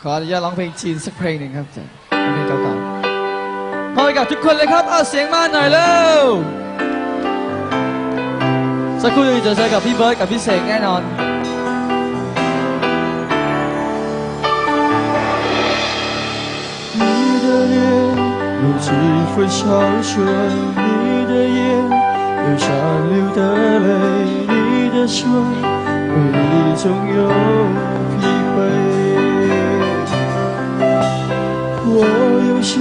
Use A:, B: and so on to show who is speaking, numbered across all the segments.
A: ขออนุญาตร้องเพลงจีนสักเพลงหนึ่งครับเพลงเก่าๆมอบให้กับทุกคนเลยครับเอาเสียงมาหน่อยเร็วสักครู่จะเจอกับพี่เบิร์ดกับพี่เสกแน่นอน
B: 你的脸有几分孝顺，你的眼有残留的泪，你的唇为你总有疲惫。我有时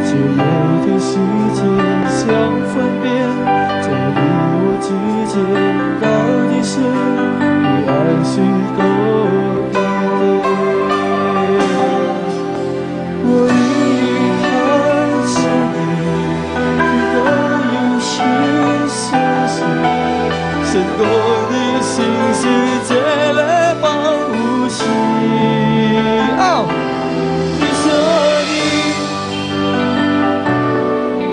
B: 却有点时间想分辨，在你我之间到底是你爱谁多一点。我已开始都有些相信，胜过你心世界的保护器。你说你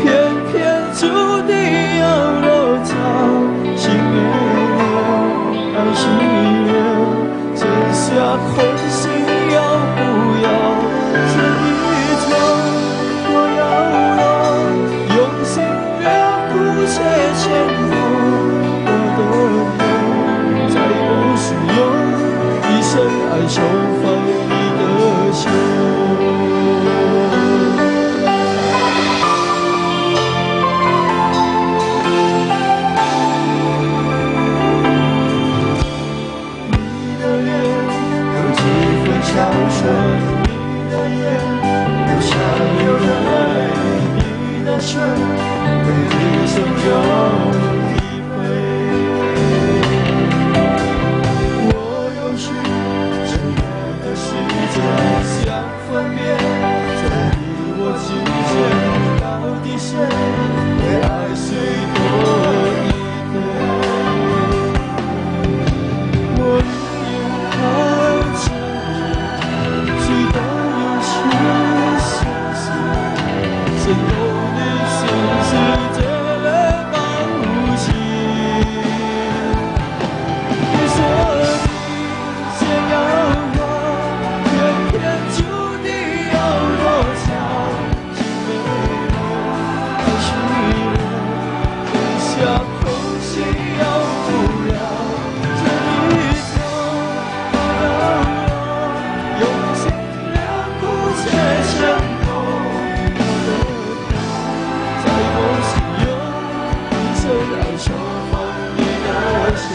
B: 偏偏注定要落脚，情愿爱情人，剩下空心要不要？这一场我要了，用心良苦且牵头，我的痛再不需用一生爱手放你的手。孝顺，你的眼有残留的泪，你的唇为你总有疲惫。我有时这样的时间想分辨，在你我之间到底谁会爱谁多一点？我已开始。胜过你心世界的保护器。你说你想要我，偏偏注定要落脚。情没了，爱虚了，剩下空心要不要？这一场我要了，用心良苦且牵头。爱手放你的手，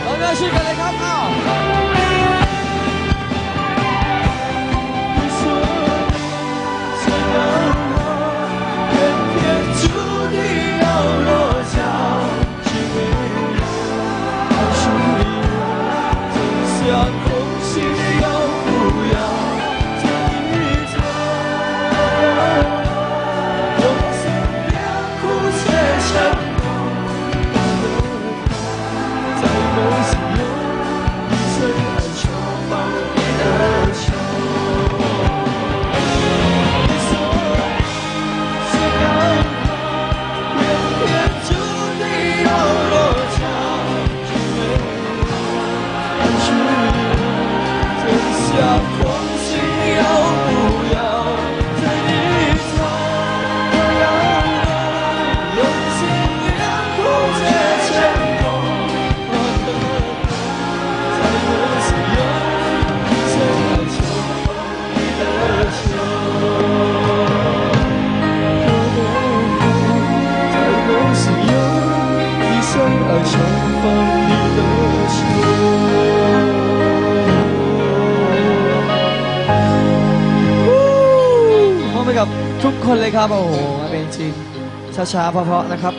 A: 大家ช่วยกันเลยครับ
B: 你说想要我，偏偏注定要落脚。空心要不要？这一场我要了，用心良苦且牵头，在梦醒后，一生爱手放你的手。你说想要我，偏偏注定要落脚。空心要不要？这一场我要了，用心良苦且牵头，我的在我心有一生爱手放你的手，我的在我心有一生爱手放你的手。
A: มอบให้กับทุกคนเลยครับโอ้โหเพลงจีนช้าๆเพราะๆนะครับ